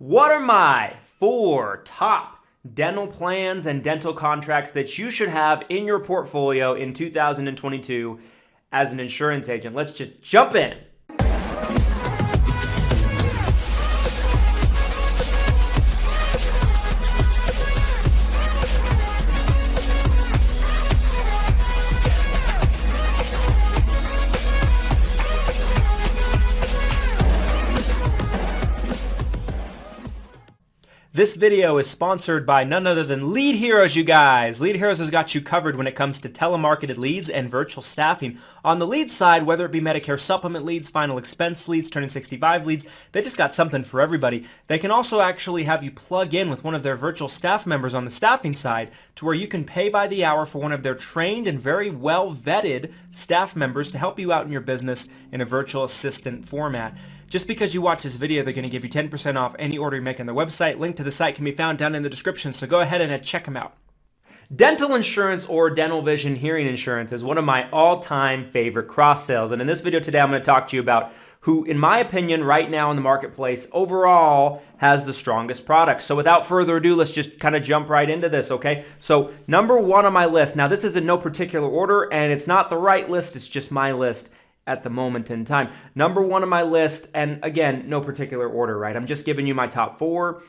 What are my 4 top dental plans and dental contracts that you should have in your portfolio in 2022 as an insurance agent? Let's just jump in. This video is sponsored by none other than Lead Heroes, you guys. Lead Heroes has got you covered when it comes to telemarketed leads and virtual staffing. On the lead side, whether it be Medicare supplement leads, final expense leads, turning 65 leads, they just got something for everybody. They can also actually have you plug in with one of their virtual staff members on the staffing side to where you can pay by the hour for one of their trained and very well vetted staff members to help you out in your business in a virtual assistant format. Just because you watch this video, they're going to give you 10% off any order you make on their website. Link to the site can be found down in the description, so go ahead and check them out. Dental insurance or dental vision hearing insurance is one of my all-time favorite cross sales. And in this video today, I'm going to talk to you about who, in my opinion, right now in the marketplace, overall has the strongest products. So without further ado, let's just kind of jump right into this, okay? So number 1 on my list, now this is in no particular order, and it's not the right list, it's just my list at the moment in time. Number 1 on my list, and again, no particular order, right? I'm just giving you my top 4.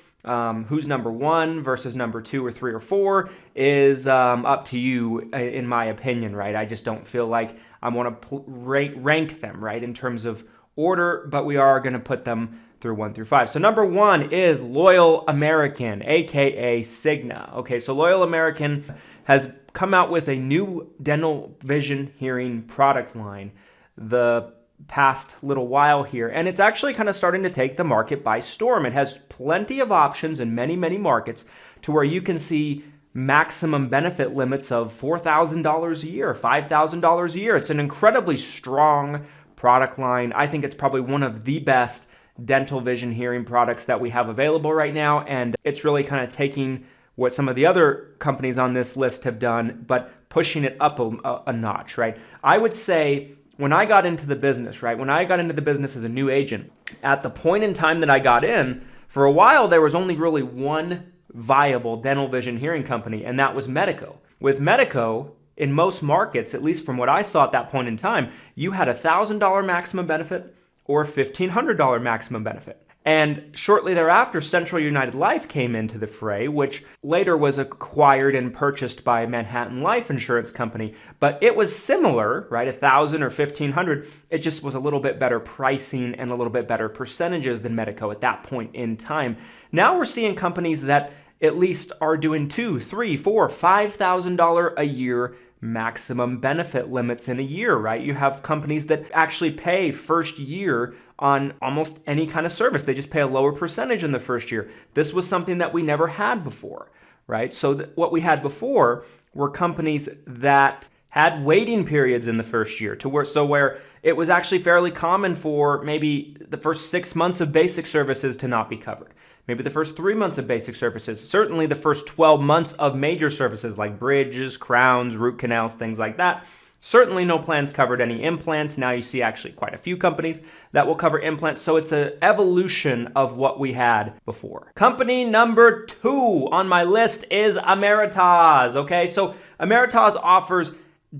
Who's number 1 versus number 2 or 3 or 4 is up to you, in my opinion, right? I just don't feel like I want to rank them, right, in terms of order, but we are going to put them through 1 through 5. So number 1 is Loyal American, aka Cigna. Okay, so Loyal American has come out with a new dental vision hearing product line the past little while here, and it's actually kind of starting to take the market by storm. It has plenty of options in many markets to where you can see maximum benefit limits of $4,000 a year, $5,000 a year. It's an incredibly strong product line. I think it's probably one of the best dental vision hearing products that we have available right now, and it's really kind of taking what some of the other companies on this list have done, but pushing it up a notch, right? I would say when I got into the business, right, when I got into the business as a new agent, at the point in time that I got in, for a while there was only really one viable dental vision hearing company, and that was Medico. With Medico, in most markets, at least from what I saw at that point in time, you had a $1,000 maximum benefit or $1,500 maximum benefit. And shortly thereafter, Central United Life came into the fray, which later was acquired and purchased by Manhattan Life Insurance Company. But it was similar, right? $1,000 or $1,500. It just was a little bit better pricing and a little bit better percentages than Medico at that point in time. Now we're seeing companies that at least are doing $2,000, $3,000, $4,000, $5,000 a year maximum benefit limits in a year, right? You have companies that actually pay first year on almost any kind of service. They just pay a lower percentage in the first year. This was something that we never had before, right? So what we had before were companies that had waiting periods in the first year where it was actually fairly common for maybe the first 6 months of basic services to not be covered. Maybe the first 3 months of basic services, certainly the first 12 months of major services like bridges, crowns, root canals, things like that. Certainly no plans covered any implants. Now you see actually quite a few companies that will cover implants. So it's an evolution of what we had before. Company number 2 on my list is Emeritus. Okay, so Emeritus offers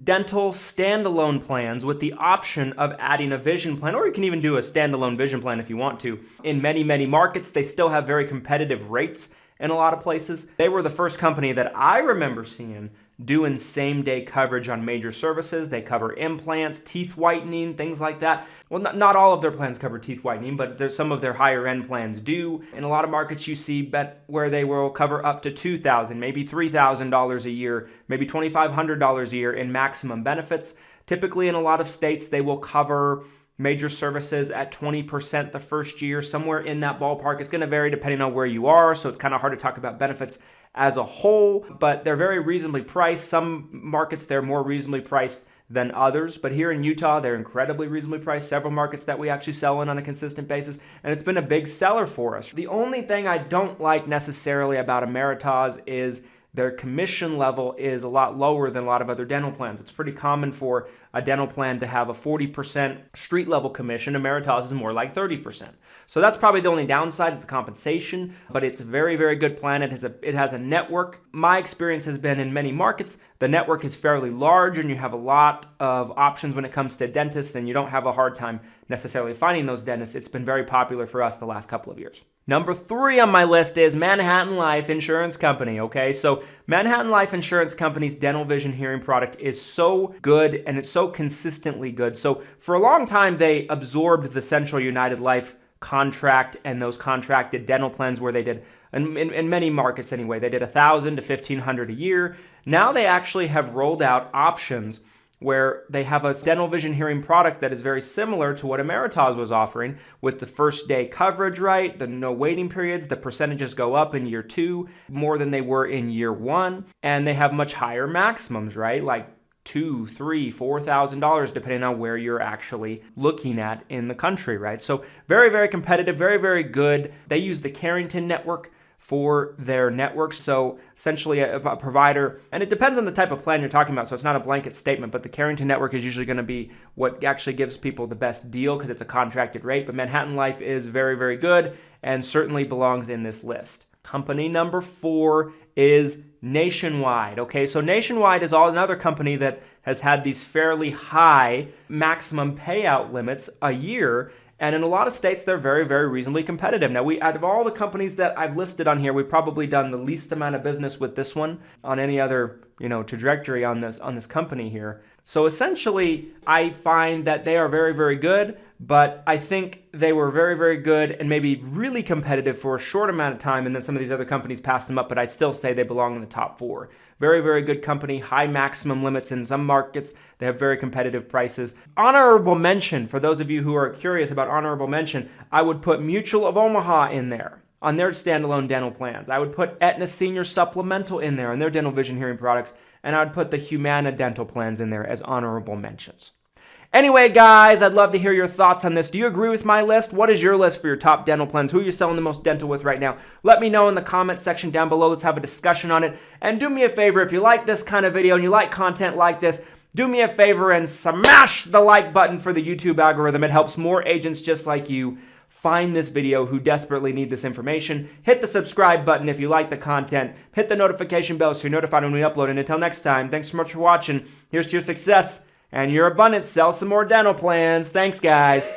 dental standalone plans with the option of adding a vision plan, or you can even do a standalone vision plan if you want to. In many markets, they still have very competitive rates in a lot of places. They were the first company that I remember seeing doing same-day coverage on major services. They cover implants, teeth whitening, things like that. Well, not all of their plans cover teeth whitening, but some of their higher-end plans do. In a lot of markets, you see where they will cover up to $2,000, maybe $3,000 a year, maybe $2,500 a year in maximum benefits. Typically, in a lot of states, they will cover major services at 20% the first year, somewhere in that ballpark. It's going to vary depending on where you are, so it's kind of hard to talk about benefits as a whole, but they're very reasonably priced. Some markets, they're more reasonably priced than others, but here in Utah, they're incredibly reasonably priced. Several markets that we actually sell in on a consistent basis, and it's been a big seller for us. The only thing I don't like necessarily about Emeritus is their commission level is a lot lower than a lot of other dental plans. It's pretty common for a dental plan to have a 40% street level commission. Emeritus is more like 30%. So that's probably the only downside is the compensation, but it's a very, very good plan. It has a network. My experience has been in many markets, the network is fairly large and you have a lot of options when it comes to dentists and you don't have a hard time necessarily finding those dentists. It's been very popular for us the last couple of years. Number 3 on my list is Manhattan Life Insurance Company, okay? So Manhattan Life Insurance Company's dental vision hearing product is so good and it's so consistently good. So for a long time, they absorbed the Central United Life contract and those contracted dental plans where they did, in many markets anyway, they did $1,000 to $1,500 a year. Now they actually have rolled out options where they have a dental vision hearing product that is very similar to what Emeritus was offering with the first day coverage, right? The no waiting periods, the percentages go up in year 2 more than they were in year 1. And they have much higher maximums, right? Like $2,000, $3,000, $4,000 depending on where you're actually looking at in the country, right? So very, very competitive, very, very good. They use the Carrington network for their networks. So essentially a provider, and it depends on the type of plan you're talking about. So it's not a blanket statement, but the Carrington network is usually going to be what actually gives people the best deal because it's a contracted rate. But Manhattan Life is very, very good and certainly belongs in this list. Company number 4 is Nationwide. Okay, so Nationwide is another company that has had these fairly high maximum payout limits a year. And in a lot of states, they're very, very reasonably competitive. Now, out of all the companies that I've listed on here, we've probably done the least amount of business with this one on any other, trajectory on this company here. So essentially, I find that they are very, very good, but I think they were very, very good and maybe really competitive for a short amount of time, and then some of these other companies passed them up, but I still say they belong in the top 4. Very, very good company, high maximum limits in some markets. They have very competitive prices. Honorable mention, for those of you who are curious about honorable mention, I would put Mutual of Omaha in there on their standalone dental plans. I would put Aetna Senior Supplemental in there on their dental vision hearing products, and I would put the Humana dental plans in there as honorable mentions. Anyway, guys, I'd love to hear your thoughts on this. Do you agree with my list? What is your list for your top dental plans? Who are you selling the most dental with right now? Let me know in the comment section down below. Let's have a discussion on it. And do me a favor, if you like this kind of video and you like content like this, do me a favor and smash the like button for the YouTube algorithm. It helps more agents just like you find this video who desperately need this information. Hit the subscribe button if you like the content. Hit the notification bell so you're notified when we upload. And until next time, thanks so much for watching. Here's to your success and your abundance. Sell some more dental plans. Thanks, guys.